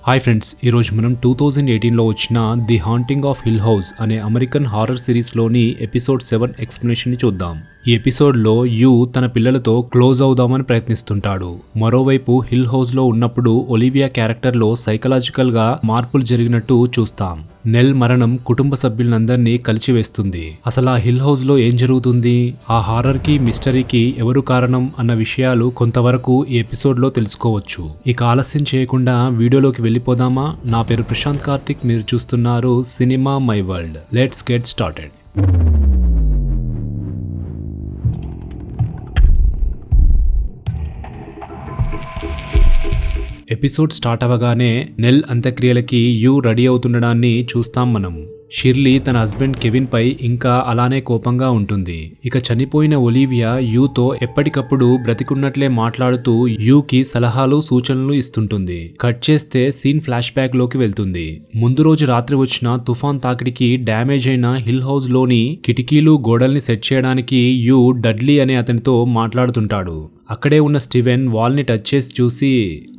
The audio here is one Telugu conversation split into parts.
హాయ్ ఫ్రెండ్స్, ఈరోజు మనం 2018లో వచ్చిన the haunting of hill house అనే అమెరికన్ హారర్ సిరీస్లోని ఎపిసోడ్ 7 ఎక్స్ప్లెనేషన్ని చూద్దాం. ఈ ఎపిసోడ్లో యూ తన పిల్లలతో క్లోజ్ అవుదామని ప్రయత్నిస్తుంటాడు. మరోవైపు హిల్ హౌస్లో ఉన్నప్పుడు ఒలివియా క్యారెక్టర్లో సైకలాజికల్గా మార్పులు జరిగినట్టు చూస్తాం. నెల్ మరణం కుటుంబ సభ్యులందరినీ కలిచివేస్తుంది. అసలు ఆ హిల్ హౌస్లో ఏం జరుగుతుంది, ఆ హారర్కి మిస్టరీకి ఎవరు కారణం అన్న విషయాలు కొంతవరకు ఈ ఎపిసోడ్లో తెలుసుకోవచ్చు. ఇక ఆలస్యం చేయకుండా వీడియోలోకి వెళ్ళిపోదామా? నా పేరు ప్రశాంత్ కార్తిక్, మీరు చూస్తున్నారు cinema my world. Let's get started. Episode start అవ్వగానే నెల్ అంత్యక్రియలకి యూ రెడీ అవుతుండడాన్ని చూస్తాం మనం. షిర్లీ తన హస్బెండ్ కెవిన్ పై ఇంకా అలానే కోపంగా ఉంటుంది. ఇక చనిపోయిన ఒలివియా యూతో ఎప్పటికప్పుడు బ్రతికున్నట్లే మాట్లాడుతూ యూకి సలహాలు సూచనలు ఇస్తుంటుంది. కట్ చేస్తే సీన్ ఫ్లాష్ బ్యాక్ లోకి వెళ్తుంది. ముందు రోజు రాత్రి వచ్చిన తుఫాన్ తాకిడికి డ్యామేజ్ అయిన హిల్ హౌస్ లోని కిటికీలు గోడల్ని సెట్ చేయడానికి యూ డడ్లీ అనే అతనితో మాట్లాడుతుంటాడు. అక్కడే ఉన్న స్టీవెన్ వాల్ని టచ్ చేసి చూసి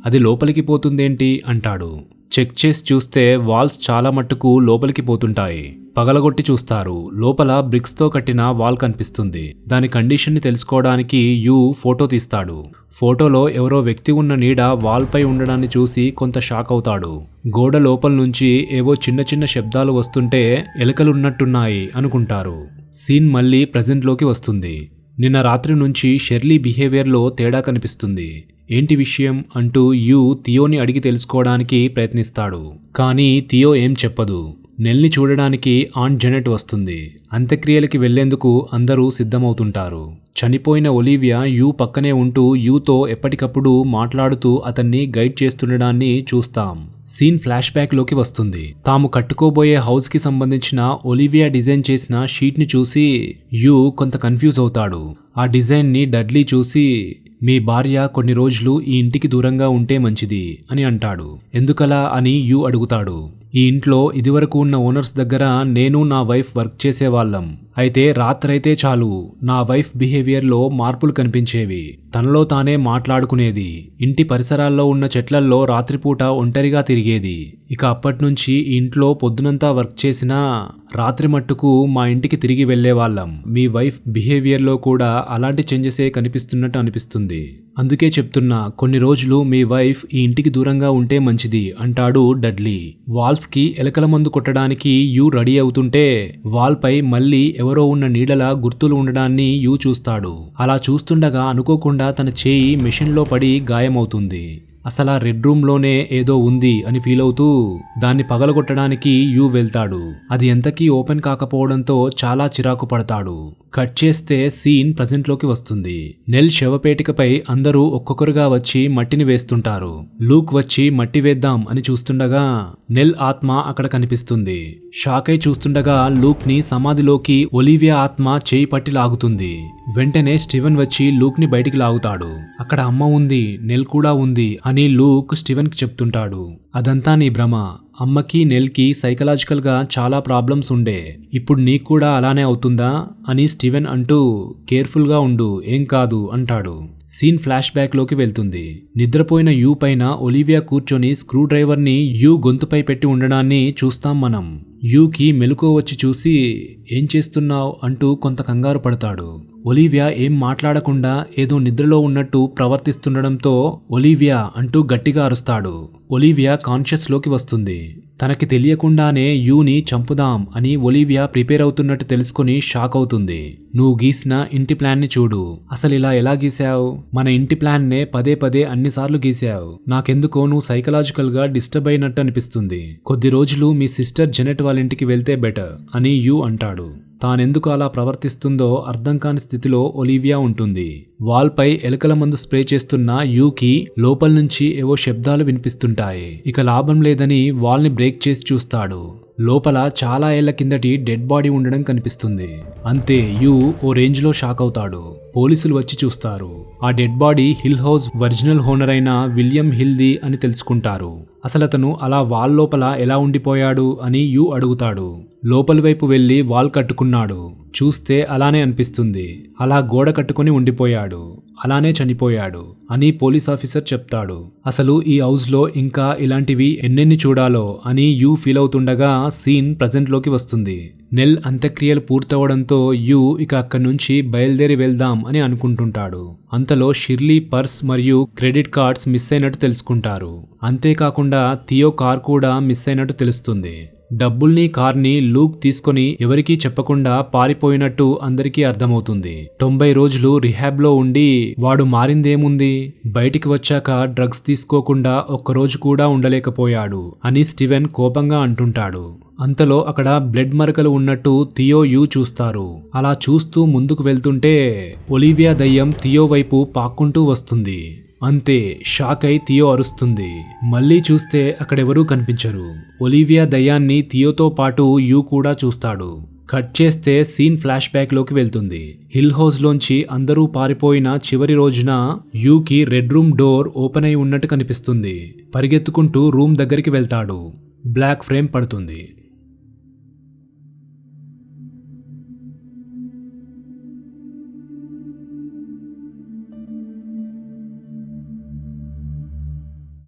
అది లోపలికి పోతుందేంటి అంటాడు. చెక్ చేసి చూస్తే వాల్స్ చాలా మట్టుకు లోపలికి పోతుంటాయి. పగలగొట్టి చూస్తారు. లోపల బ్రిక్స్తో కట్టిన వాల్ కనిపిస్తుంది. దాని కండిషన్ని తెలుసుకోవడానికి యూ ఫోటో తీస్తాడు. ఫోటోలో ఎవరో వ్యక్తి ఉన్న నీడ వాల్పై ఉండడాన్ని చూసి కొంత షాక్ అవుతాడు. గోడ లోపల నుంచి ఏవో చిన్న చిన్న శబ్దాలు వస్తుంటే ఎలుకలున్నట్టున్నాయి అనుకుంటారు. సీన్ మళ్ళీ ప్రెజెంట్లోకి వస్తుంది. నిన్న రాత్రి నుంచి షెర్లీ బిహేవియర్లో తేడా కనిపిస్తుంది. ఏంటి విషయం అంటూ యూ థియోని అడిగి తెలుసుకోవడానికి ప్రయత్నిస్తాడు. కానీ థియో ఏం చెప్పదు. నెల్ని చూడడానికి ఆంట్ జెనెట్ వస్తుంది. అంత్యక్రియలకి వెళ్లేందుకు అందరూ సిద్ధమవుతుంటారు. చనిపోయిన ఒలివియా యూ పక్కనే ఉంటూ యూతో ఎప్పటికప్పుడు మాట్లాడుతూ అతన్ని గైడ్ చేస్తుండడాన్ని చూస్తాం. సీన్ ఫ్లాష్ బ్యాక్ లోకి వస్తుంది. తాము కట్టుకోబోయే హౌస్ కి సంబంధించిన ఒలివియా డిజైన్ చేసిన షీట్ ని చూసి యూ కొంత కన్ఫ్యూజ్ అవుతాడు. ఆ డిజైన్ ని డడ్లీ చూసి మీ భార్య కొన్ని రోజులు ఈ ఇంటికి దూరంగా ఉంటే మంచిది అని అంటాడు. ఎందుకలా అని యూ అడుగుతాడు. ఈ ఇంట్లో ఇదివరకు ఉన్న ఓనర్స్ దగ్గర నేను నా వైఫ్ వర్క్ చేసేవాళ్ళం. అయితే రాత్రైతే చాలు నా వైఫ్ బిహేవియర్లో మార్పులు కనిపించేవి. తనలో తానే మాట్లాడుకునేది. ఇంటి పరిసరాల్లో ఉన్న చెట్లల్లో రాత్రిపూట ఒంటరిగా తిరిగేది. ఇక అప్పట్నుంచి ఈ ఇంట్లో పొద్దునంతా వర్క్ చేసినా రాత్రి మట్టుకు మా ఇంటికి తిరిగి వెళ్లేవాళ్ళం. మీ వైఫ్ బిహేవియర్లో కూడా అలాంటి చేంజెసే కనిపిస్తున్నట్టు అనిపిస్తుంది. అందుకే చెప్తున్నా, కొన్ని రోజులు మీ వైఫ్ ఈ ఇంటికి దూరంగా ఉంటే మంచిది అంటాడు డడ్లీ. వాల్స్కి ఎలకల మందు కొట్టడానికి యూ రెడీ అవుతుంటే వాల్పై మళ్ళీ ఎవరో ఉన్న నీడల గుర్తులు ఉండడాన్ని యూ చూస్తాడు. అలా చూస్తుండగా అనుకోకుండా తన చేయి మెషిన్లో పడి గాయమవుతుంది. అసలు ఆ రెడ్ రూమ్లోనే ఏదో ఉంది అని ఫీల్ అవుతూ దాన్ని పగలగొట్టడానికి యూ వెళ్తాడు. అది ఎంతకీ ఓపెన్ కాకపోవడంతో చాలా చిరాకు పడతాడు. కట్ చేస్తే సీన్ ప్రెజెంట్లోకి వస్తుంది. నెల్ శవపేటికపై అందరూ ఒక్కొక్కరుగా వచ్చి మట్టిని వేస్తుంటారు. లూక్ వచ్చి మట్టి వేద్దాం అని చూస్తుండగా నెల్ ఆత్మ అక్కడ కనిపిస్తుంది. షాక్ అయి చూస్తుండగా లూక్ ని సమాధిలోకి ఒలివియా ఆత్మ చేయి పట్టి లాగుతుంది. వెంటనే స్టీవెన్ వచ్చి లూక్ ని బయటికి లాగుతాడు. అక్కడ అమ్మ ఉంది, నెల్ కూడా ఉంది అని లూక్ స్టీవెన్ కి చెప్తుంటాడు. అదంతా నీ భ్రమ. అమ్మకి నెల్కి సైకలాజికల్గా చాలా ప్రాబ్లమ్స్ ఉండే. ఇప్పుడు నీకు కూడా అలానే అవుతుందా అని స్టీవెన్ అంటూ కేర్ఫుల్గా ఉండు, ఏం కాదు అంటాడు. సీన్ ఫ్లాష్ బ్యాక్ లోకి వెళ్తుంది. నిద్రపోయిన యూ పైన ఒలివియా కూర్చొని స్క్రూ డ్రైవర్ని యూ గొంతుపై పెట్టి ఉండడాన్ని చూస్తాం మనం. యూకి మెలకువ వచ్చి చూసి ఏం చేస్తున్నావు అంటూ కొంత కంగారు పడతాడు. ఒలివియా ఏం మాట్లాడకుండా ఏదో నిద్రలో ఉన్నట్టు ప్రవర్తిస్తుండడంతో ఒలివియా అంటూ గట్టిగా అరుస్తాడు. ఒలివియా కాన్షియస్ లోకి వస్తుంది. తనకి తెలియకుండానే యూని చంపుదాం అని ఒలివియా ప్రిపేర్ అవుతున్నట్టు తెలుసుకుని షాక్ అవుతుంది. నువ్వు గీసిన ఇంటి ప్లాన్ ని చూడు. అసలు ఇలా ఎలా గీసావు? మన ఇంటి ప్లాన్ నే పదే పదే అన్నిసార్లు గీసావు. నాకెందుకో నువ్వు సైకలాజికల్ గా డిస్టర్బ్ అయినట్టు అనిపిస్తుంది. కొద్ది రోజులు మీ సిస్టర్ జెనెట్ వాళ్ళ ఇంటికి వెళ్తే బెటర్ అని యూ అంటాడు. తానెందుకు అలా ప్రవర్తిస్తుందో అర్థం కాని స్థితిలో ఒలివియా ఉంటుంది. వాల్పై ఎలుకల మందు స్ప్రే చేస్తున్న యూకి లోపల నుంచి ఏవో శబ్దాలు వినిపిస్తుంటాయి. ఇక లాభం లేదని వాల్ని బ్రేక్ చేసి చూస్తాడు. లోపల చాలా ఏళ్ల కిందటి డెడ్ బాడీ ఉండడం కనిపిస్తుంది. అంతే, యూ ఓ రేంజ్లో షాక్ అవుతాడు. పోలీసులు వచ్చి చూస్తారు. ఆ dead body hill house original owner అయిన విలియం హిల్ది అని తెలుసుకుంటారు. అసలతను అలా వాల్ లోపల ఎలా ఉండిపోయాడు అని యూ అడుగుతాడు. లోపలి వైపు వెళ్లి వాల్ కట్టుకున్నాడు. చూస్తే అలానే అనిపిస్తుంది. అలా గోడ కట్టుకుని ఉండిపోయాడు. అలానే చనిపోయాడు అని పోలీస్ ఆఫీసర్ చెప్తాడు. అసలు ఈ హౌస్లో ఇంకా ఇలాంటివి ఎన్నెన్ని చూడాలో అని యూ ఫీల్ అవుతుండగా సీన్ ప్రజెంట్ లోకి వస్తుంది. నెల్ అంత్యక్రియలు పూర్తవడంతో యూ ఇక అక్కడి నుంచి బయలుదేరి వెళ్దాం అని అనుకుంటుంటాడు. అంతలో షిర్లీ పర్స్ మరియు క్రెడిట్ కార్డ్స్ మిస్ అయినట్టు తెలుసుకుంటారు. అంతేకాకుండా థియో కార్ కూడా మిస్ అయినట్టు తెలుస్తుంది. డబ్బుల్ని కార్ని లూక్ తీసుకొని ఎవరికీ చెప్పకుండా పారిపోయినట్టు అందరికీ అర్థమవుతుంది. 90 రోజులు రిహాబ్లో ఉండి వాడు మారిందేముంది, బయటికి వచ్చాక డ్రగ్స్ తీసుకోకుండా ఒక్కరోజు కూడా ఉండలేకపోయాడు అని స్టీవెన్ కోపంగా అంటుంటాడు. అంతలో అక్కడ బ్లడ్ మరకలు ఉన్నట్టు థియో యూ చూస్తారు. అలా చూస్తూ ముందుకు వెళ్తుంటే ఒలివియా దయ్యం థియో వైపు పాక్కుంటూ వస్తుంది. అంతే, షాక్ అయి థియో అరుస్తుంది. మళ్ళీ చూస్తే అక్కడెవరూ కనిపించరు. ఒలివియా దయ్యాన్ని థియోతో పాటు యూ కూడా చూస్తాడు. కట్ చేస్తే సీన్ ఫ్లాష్ బ్యాక్ లోకి వెళ్తుంది. హిల్ హౌస్ లోంచి అందరూ పారిపోయిన చివరి రోజున యూకి రెడ్ రూమ్ డోర్ ఓపెన్ అయి ఉన్నట్టు కనిపిస్తుంది. పరిగెత్తుకుంటూ రూమ్ దగ్గరికి వెళ్తాడు. బ్లాక్ ఫ్రేమ్ పడుతుంది.